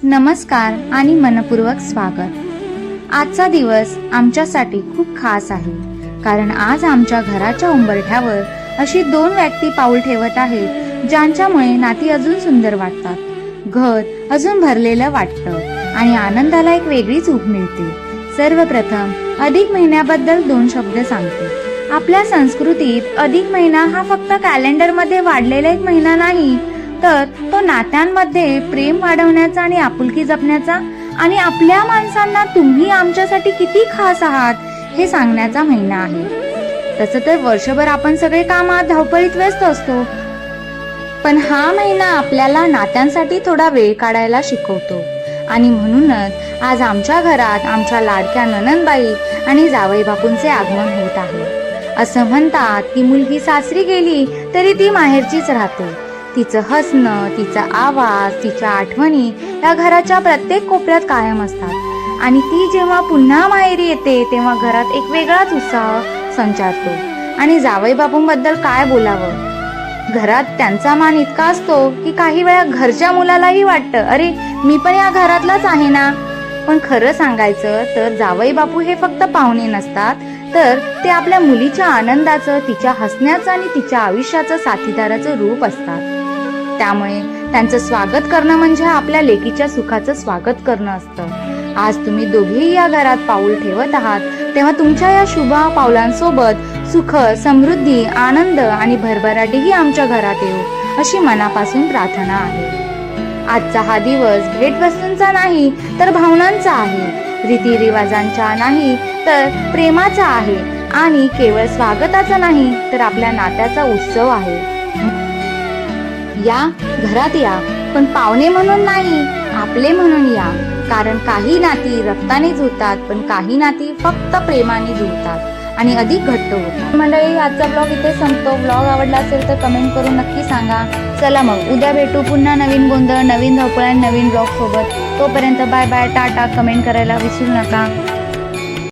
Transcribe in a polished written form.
नमस्कार आणि मनपूर्वक स्वागत। आजचा दिवस आमच्यासाठी खूप खास आहे, कारण आज आमच्या घराच्या उंबरठ्यावर अशी दोन व्यक्ती पाऊल ठेवत आहेत ज्यांच्यामुळे नाती अजून सुंदर वाटतात, घर अजून भरलेलं वाटतं आणि आनंदाला एक वेगळीच ऊब मिळते। सर्वप्रथम अधिक महिन्याबद्दल दोन शब्द सांगते। आपल्या संस्कृतीत अधिक महिना हा फक्त कॅलेंडरमध्ये वाढलेला एक महिना नाही, तर तो नात्यांमध्ये प्रेम वाढवण्याचा आणि आपुलकी जपण्याचा आणि आपल्या माणसांना तुम्ही आमच्यासाठी किती खास आहात हे सांगण्याचा महिना आहे। तसं तर वर्षभर आपण सगळे कामात धावपळीत व्यस्त असतो, पण हा महिना आपल्याला नात्यांसाठी थोडा वेळ काढायला शिकवतो। आणि म्हणूनच आज आमच्या घरात आमच्या लाडक्या नणंदबाई आणि जावई बापूंचे आगमन होत आहे। असं म्हणतात की मुलगी सासरी गेली तरी ती माहेरचीच राहते। तिचं हसणं, तिचा आवाज, तिच्या आठवणी या घराच्या प्रत्येक कोपऱ्यात कायम असतात आणि ती जेव्हा पुन्हा माहेरी येते तेव्हा घरात एक वेगळाच उत्साह संचारतो। आणि जावई बापूंबद्दल काय बोलावं, घरात त्यांचा मान इतका असतो की काही वेळा घरच्या मुलालाही वाटतं, अरे मी पण या घरातलाच आहे ना। पण खरं सांगायचं तर जावई बापू हे फक्त पाहुणे नसतात, तर ते आपल्या मुलीच्या आनंदाचं, तिच्या हसण्याचं आणि तिच्या आयुष्याचं साथीदाराचं रूप असतात। त्यामुळे त्यांचं स्वागत करणं म्हणजे आपल्या लेकीच्या सुखाचं स्वागत करणं असतं। आज तुम्ही दोघेही या घरात पाऊल ठेवत आहात, तेव्हा तुमच्या या शुभ पावलांसोबत सुख, समृद्धी, आनंद आणि भरभराटीही आमच्या घरात येऊ अशी मनापासून प्रार्थना आहे। आजचा हा दिवस भेटवस्तूंचा नाही तर भावनांचा आहे, रीतिरिवाजांचा नाही तर प्रेमाचा आहे आणि केवळ स्वागताचा नाही तर आपल्या नात्याचा उत्सव आहे। या घरात या, पण पाहुणे म्हणून नाही, आपले म्हणून या, कारण काही नाती रक्ताने जुळतात पण काही नाती फक्त प्रेमाने जुळतात आणि अधिक घट्ट होतात। मंडळी, आजचा ब्लॉग इथे संपतो। ब्लॉग आवडला असेल तर कमेंट करून नक्की सांगा। चला मग उद्या भेटू पुन्हा नवीन गोंधळ, नवीन धावपळ, नवीन ब्लॉग सोबत। तोपर्यंत बाय बाय, टाटा। कमेंट करायला विसरू नका।